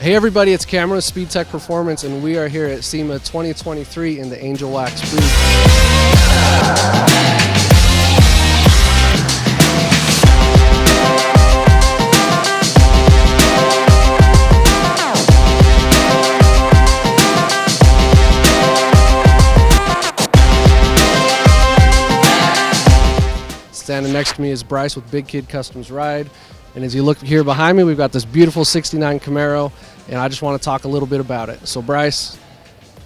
Hey everybody, it's Cameron with Speedtech Performance, and we are here at SEMA 2023 in the Angelwax booth. Standing next to me is Bryce with Big Kid Customs Ride. And as you look here behind me, we've got this beautiful 69 Camaro, and I just want to talk a little bit about it. So Bryce,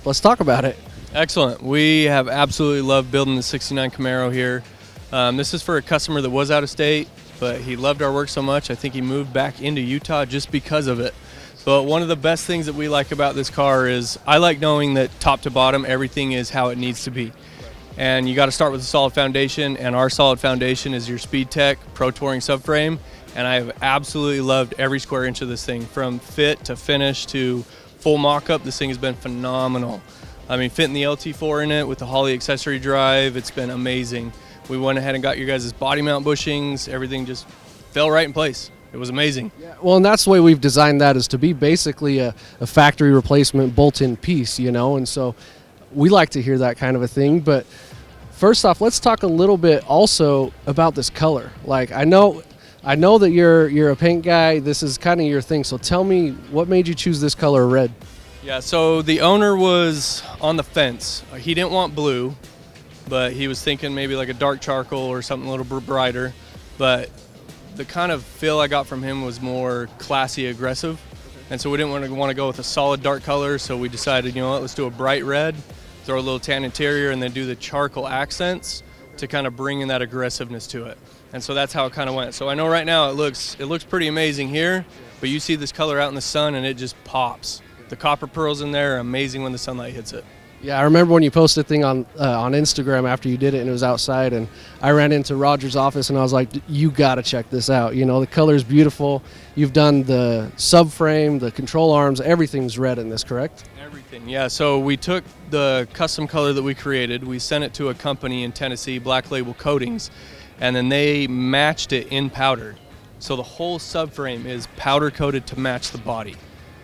let's talk about it. Excellent. We have absolutely loved building the 69 Camaro here. This is for a customer that was out of state, but he loved our work so much, I think he moved back into Utah just because of it. But one of the best things that we like about this car is I like knowing that top to bottom, everything is how it needs to be. And you got to start with a solid foundation, and our solid foundation is your Speedtech Pro Touring subframe. And I have absolutely loved every square inch of this thing, from fit to finish to full mock-up. This thing has been phenomenal. I mean, fitting the LT4 in it with the Holley accessory drive, it's been amazing. We went ahead and got your guys' body mount bushings. Everything just fell right in place. It was amazing. Yeah, well, and that's the way we've designed that, is to be basically a factory replacement bolt-in piece, you know, and so we like to hear that kind of a thing. But first off, let's talk a little bit also about this color. Like, I know that you're a paint guy. This is kind of your thing. So tell me, what made you choose this color red? Yeah, so the owner was on the fence. He didn't want blue, but he was thinking maybe like a dark charcoal or something a little bit brighter. But the kind of feel I got from him was more classy, aggressive. And so we didn't want to go with a solid dark color. So we decided, you know what, let's do a bright red, throw a little tan interior, and then do the charcoal accents to kind of bring in that aggressiveness to it. And so that's how it kind of went. So I know right now it looks pretty amazing here, but you see this color out in the sun and it just pops. The copper pearls in there are amazing when the sunlight hits it. Yeah, I remember when you posted a thing on Instagram after you did it, and it was outside, and I ran into Roger's office and I was like, you gotta check this out. You know, the color's beautiful. You've done the subframe, the control arms, everything's red in this, correct? Everything, yeah. So we took the custom color that we created, we sent it to a company in Tennessee, Black Label Coatings, and then they matched it in powder. So the whole subframe is powder coated to match the body,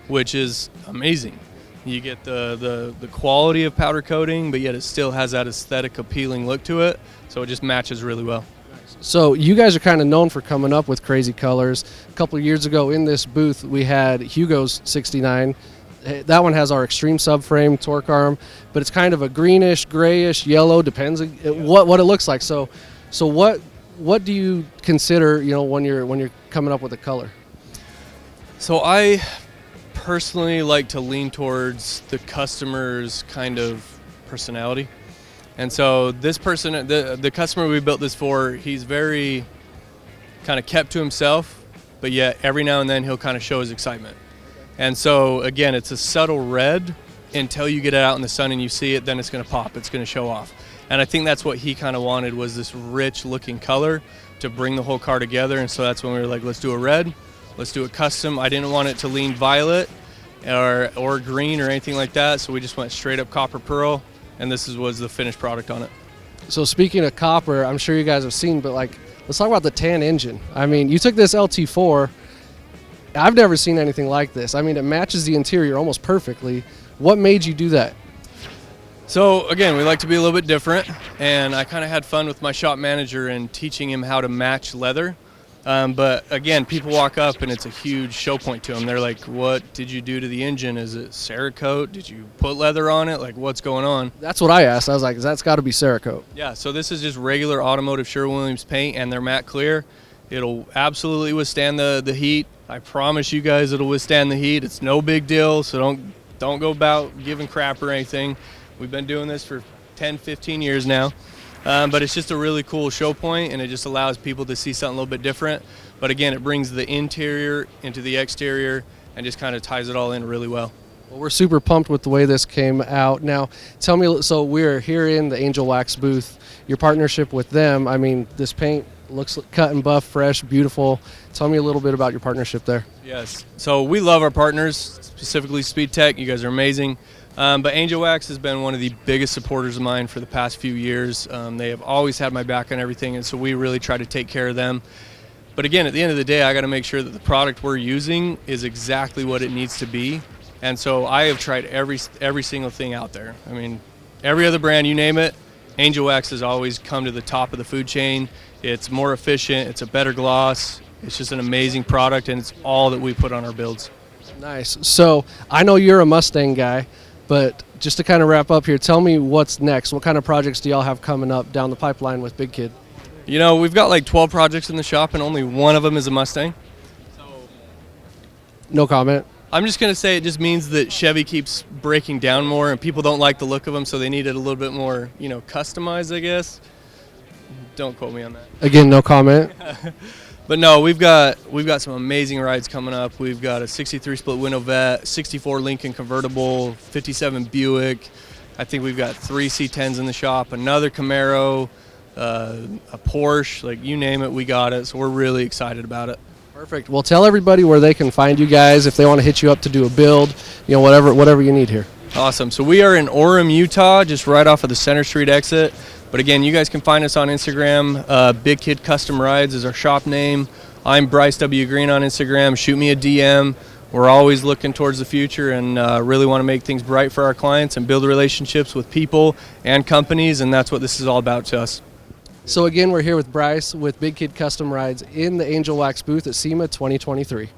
which is amazing. You get the quality of powder coating, but yet it still has that aesthetic, appealing look to it, so it just matches really well. So you guys are kind of known for coming up with crazy colors. A couple of years ago in this booth, we had Hugo's 69. That one has our extreme subframe, torque arm, but it's kind of a greenish, grayish, yellow, depends what it looks like. So what do you consider, you know, when you're coming up with a color? So I personally like to lean towards the customer's kind of personality. And so this person, the customer we built this for, he's very kind of kept to himself, but yet every now and then he'll kind of show his excitement. And so again, it's a subtle red until you get it out in the sun and you see it, then it's going to pop, it's going to show off. And I think that's what he kind of wanted, was this rich looking color to bring the whole car together. And so that's when we were like, let's do a red, let's do a custom. I didn't want it to lean violet or green or anything like that. So we just went straight up copper pearl, and this was the finished product on it. So speaking of copper, I'm sure you guys have seen, but like, let's talk about the tan engine. I mean, you took this LT4. I've never seen anything like this. I mean, it matches the interior almost perfectly. What made you do that? So again, we like to be a little bit different, and I kind of had fun with my shop manager and teaching him how to match leather. But again, people walk up and it's a huge show point to them. They're like, what did you do to the engine? Is it Cerakote? Did you put leather on it? Like, what's going on? That's what I asked. I was like, that's got to be Cerakote. Yeah, so this is just regular automotive Sherwin-Williams paint, and they're matte clear. It'll absolutely withstand the heat. I promise you guys it'll withstand the heat. It's no big deal, so don't go about giving crap or anything. We've been doing this for 10, 15 years now. But it's just a really cool show point, and it just allows people to see something a little bit different. But again, it brings the interior into the exterior and just kind of ties it all in really well. Well, we're super pumped with the way this came out. Now, tell me, so we're here in the Angelwax booth. Your partnership with them, I mean, this paint looks cut and buff, fresh, beautiful. Tell me a little bit about your partnership there. Yes, so we love our partners, specifically Speedtech. You guys are amazing. But Angelwax has been one of the biggest supporters of mine for the past few years. They have always had my back on everything, and so we really try to take care of them. But again, at the end of the day, I got to make sure that the product we're using is exactly what it needs to be. And so I have tried every single thing out there. I mean, every other brand, you name it, Angelwax has always come to the top of the food chain. It's more efficient, it's a better gloss, it's just an amazing product, and it's all that we put on our builds. Nice. So I know you're a Mustang guy, but just to kind of wrap up here, tell me what's next. What kind of projects do y'all have coming up down the pipeline with Big Kid? You know, we've got like 12 projects in the shop, and only one of them is a Mustang. No comment. I'm just going to say it just means that Chevy keeps breaking down more, and people don't like the look of them, so they need it a little bit more, you know, customized, I guess. Don't quote me on that. Again, no comment. But no, we've got some amazing rides coming up. We've got a 63 split window vet, 64 Lincoln convertible, 57 Buick. I think we've got 3 C10s in the shop, another Camaro, a Porsche, like you name it, we got it. So we're really excited about it. Perfect. Well, tell everybody where they can find you guys if they want to hit you up to do a build, you know, whatever you need here. Awesome. So we are in Orem, Utah, just right off of the Center Street exit. But again, you guys can find us on Instagram. Big Kid Custom Rides is our shop name. I'm Bryce W. Green on Instagram. Shoot me a DM. We're always looking towards the future and really want to make things bright for our clients and build relationships with people and companies, and that's what this is all about to us. So again, we're here with Bryce with Big Kid Custom Rides in the Angelwax booth at SEMA 2023.